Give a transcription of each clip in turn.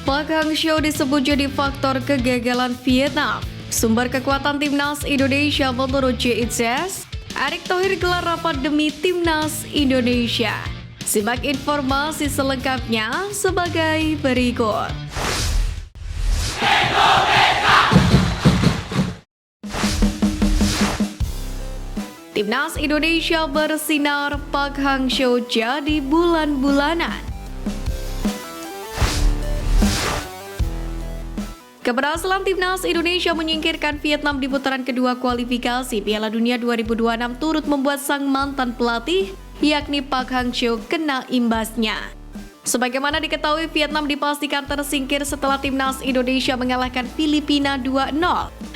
Park Hang-seo disebut jadi faktor kegagalan Vietnam. Sumber kekuatan timnas Indonesia menurut JITZES, Erick Thohir gelar rapat demi timnas Indonesia. Simak informasi selengkapnya sebagai berikut. Timnas Indonesia bersinar, Park Hang-seo jadi bulan-bulanan. Keberhasilan timnas Indonesia menyingkirkan Vietnam di putaran kedua kualifikasi Piala Dunia 2026 turut membuat sang mantan pelatih, yakni Park Hang-seo, kena imbasnya. Sebagaimana diketahui, Vietnam dipastikan tersingkir setelah timnas Indonesia mengalahkan Filipina 2-0.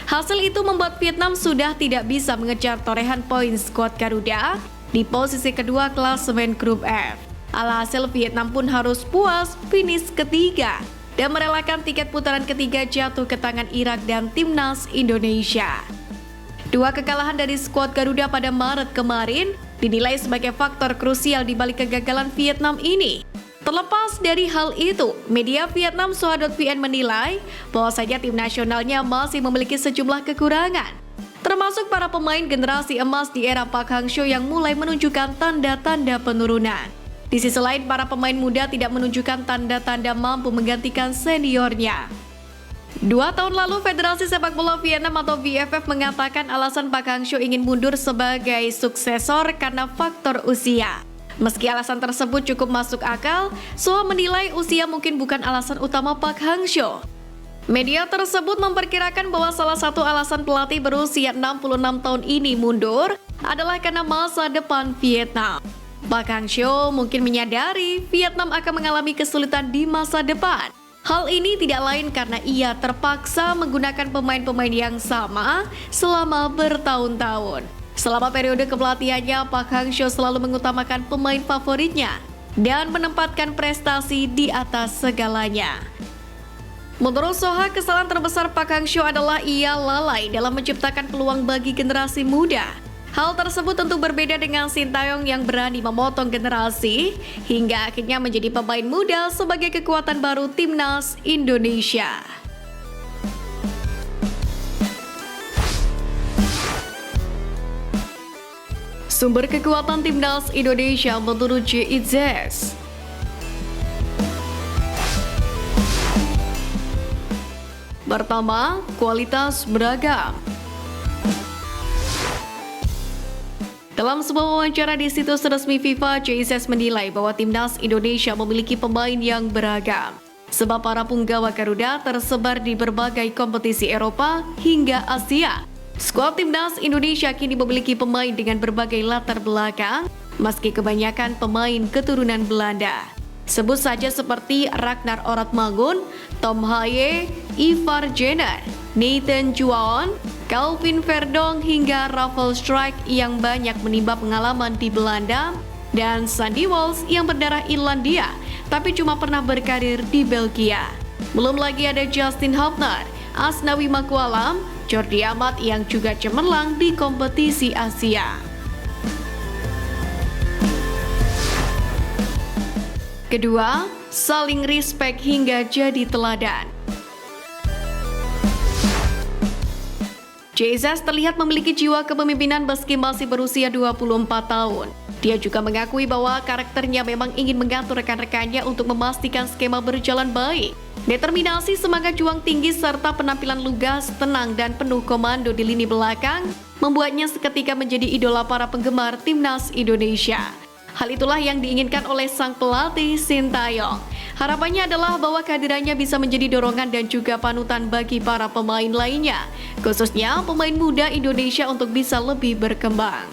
Hasil itu membuat Vietnam sudah tidak bisa mengejar torehan poin skuad Garuda di posisi kedua klasemen grup F. Alhasil Vietnam pun harus puas finish ketiga dan merelakan tiket putaran ketiga jatuh ke tangan Irak dan timnas Indonesia. Dua kekalahan dari skuad Garuda pada Maret kemarin dinilai sebagai faktor krusial di balik kegagalan Vietnam ini. Terlepas dari hal itu, media Vietnam Soha.vn menilai bahwasanya tim nasionalnya masih memiliki sejumlah kekurangan, termasuk para pemain generasi emas di era Park Hang-seo yang mulai menunjukkan tanda-tanda penurunan. Di sisi lain, para pemain muda tidak menunjukkan tanda-tanda mampu menggantikan seniornya. 2 tahun lalu, Federasi Sepak Bola Vietnam atau VFF mengatakan alasan Park Hang-seo ingin mundur sebagai suksesor karena faktor usia. Meski alasan tersebut cukup masuk akal, Soha menilai usia mungkin bukan alasan utama Park Hang-seo. Media tersebut memperkirakan bahwa salah satu alasan pelatih berusia 66 tahun ini mundur adalah karena masa depan Vietnam. Park Hang-seo mungkin menyadari Vietnam akan mengalami kesulitan di masa depan. Hal ini tidak lain karena ia terpaksa menggunakan pemain-pemain yang sama selama bertahun-tahun. Selama periode kepelatihannya, Park Hang-seo selalu mengutamakan pemain favoritnya dan menempatkan prestasi di atas segalanya. Menurut Soha, kesalahan terbesar Park Hang-seo adalah ia lalai dalam menciptakan peluang bagi generasi muda. Hal tersebut tentu berbeda dengan Sintayong yang berani memotong generasi hingga akhirnya menjadi pemain muda sebagai kekuatan baru timnas Indonesia. Sumber kekuatan timnas Indonesia menurut JITZES. Pertama, kualitas beragam. Dalam sebuah wawancara di situs resmi FIFA, JITZES menilai bahwa timnas Indonesia memiliki pemain yang beragam. Sebab para punggawa Garuda tersebar di berbagai kompetisi Eropa hingga Asia. Skuad timnas Indonesia kini memiliki pemain dengan berbagai latar belakang, meski kebanyakan pemain keturunan Belanda. Sebut saja seperti Ragnar Oratmangun, Tom Haye, Ivar Jenner, Nathan Juan, Calvin Verdong hingga Rafael Struijk yang banyak menimba pengalaman di Belanda, dan Sandy Walsh yang berdarah Irlandia tapi cuma pernah berkarir di Belgia. Belum lagi ada Justin Hubner, Asnawi Makwalam, Jordi Amat yang juga cemerlang di kompetisi Asia. Kedua, saling respek hingga jadi teladan. JITZES terlihat memiliki jiwa kepemimpinan meski masih berusia 24 tahun. Dia juga mengakui bahwa karakternya memang ingin mengatur rekan-rekannya untuk memastikan skema berjalan baik. Determinasi, semangat juang tinggi, serta penampilan lugas, tenang, dan penuh komando di lini belakang membuatnya seketika menjadi idola para penggemar timnas Indonesia. Hal itulah yang diinginkan oleh sang pelatih Sintayong. Harapannya adalah bahwa kehadirannya bisa menjadi dorongan dan juga panutan bagi para pemain lainnya, khususnya pemain muda Indonesia untuk bisa lebih berkembang.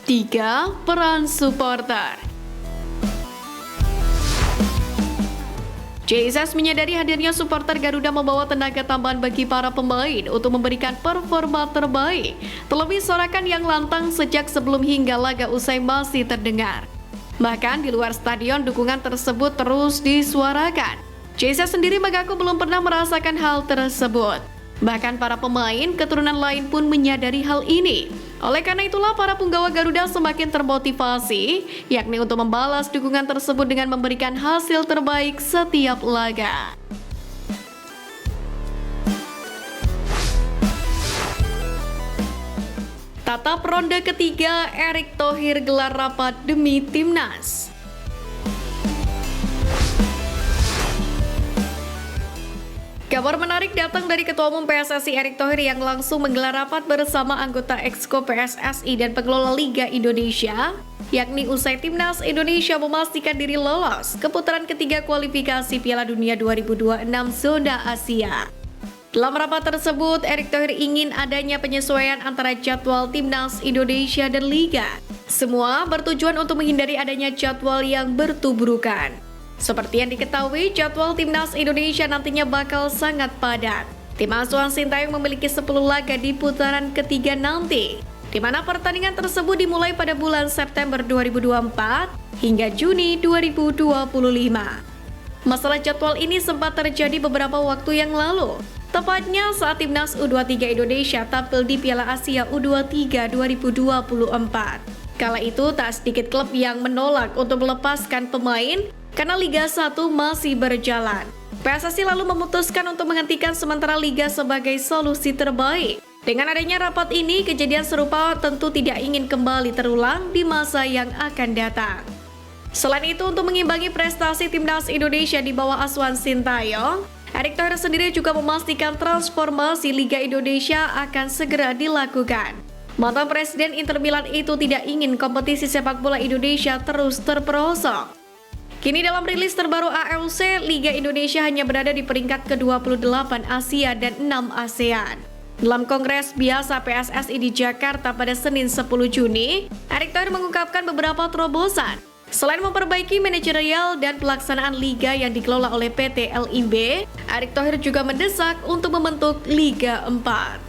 3. Peran supporter. JITZES menyadari hadirnya supporter Garuda membawa tenaga tambahan bagi para pemain untuk memberikan performa terbaik. Terlebih sorakan yang lantang sejak sebelum hingga laga usai masih terdengar. Bahkan di luar stadion dukungan tersebut terus disuarakan. JITZES sendiri mengaku belum pernah merasakan hal tersebut. Bahkan para pemain keturunan lain pun menyadari hal ini. Oleh karena itulah para punggawa Garuda semakin termotivasi, yakni untuk membalas dukungan tersebut dengan memberikan hasil terbaik setiap laga. Tatap ronde ketiga, Erick Thohir gelar rapat demi Timnas. Kabar menarik datang dari Ketua Umum PSSI Erick Thohir yang langsung menggelar rapat bersama anggota Exco PSSI dan pengelola Liga Indonesia, yakni usai Timnas Indonesia memastikan diri lolos ke putaran ketiga kualifikasi Piala Dunia 2026 zona Asia. Dalam rapat tersebut, Erick Thohir ingin adanya penyesuaian antara jadwal Timnas Indonesia dan Liga. Semua bertujuan untuk menghindari adanya jadwal yang bertubrukan. Seperti yang diketahui, jadwal Timnas Indonesia nantinya bakal sangat padat. Tim asuhan Sintayong memiliki 10 laga di putaran ketiga nanti, di mana pertandingan tersebut dimulai pada bulan September 2024 hingga Juni 2025. Masalah jadwal ini sempat terjadi beberapa waktu yang lalu, tepatnya saat Timnas U23 Indonesia tampil di Piala Asia U23 2024. Kala itu tak sedikit klub yang menolak untuk melepaskan pemain karena Liga 1 masih berjalan. PSSI lalu memutuskan untuk menghentikan sementara Liga sebagai solusi terbaik. Dengan adanya rapat ini, kejadian serupa tentu tidak ingin kembali terulang di masa yang akan datang. Selain itu, untuk mengimbangi prestasi Timnas Indonesia di bawah asuhan Sintayong, Erick Thohir sendiri juga memastikan transformasi Liga Indonesia akan segera dilakukan. Mantan Presiden Inter Milan itu tidak ingin kompetisi sepak bola Indonesia terus terperosok. Kini dalam rilis terbaru AFC, Liga Indonesia hanya berada di peringkat ke-28 Asia dan 6 ASEAN. Dalam kongres biasa PSSI di Jakarta pada Senin 10 Juni, Erick Thohir mengungkapkan beberapa terobosan. Selain memperbaiki manajerial dan pelaksanaan liga yang dikelola oleh PT LIB, Erick Thohir juga mendesak untuk membentuk Liga 4.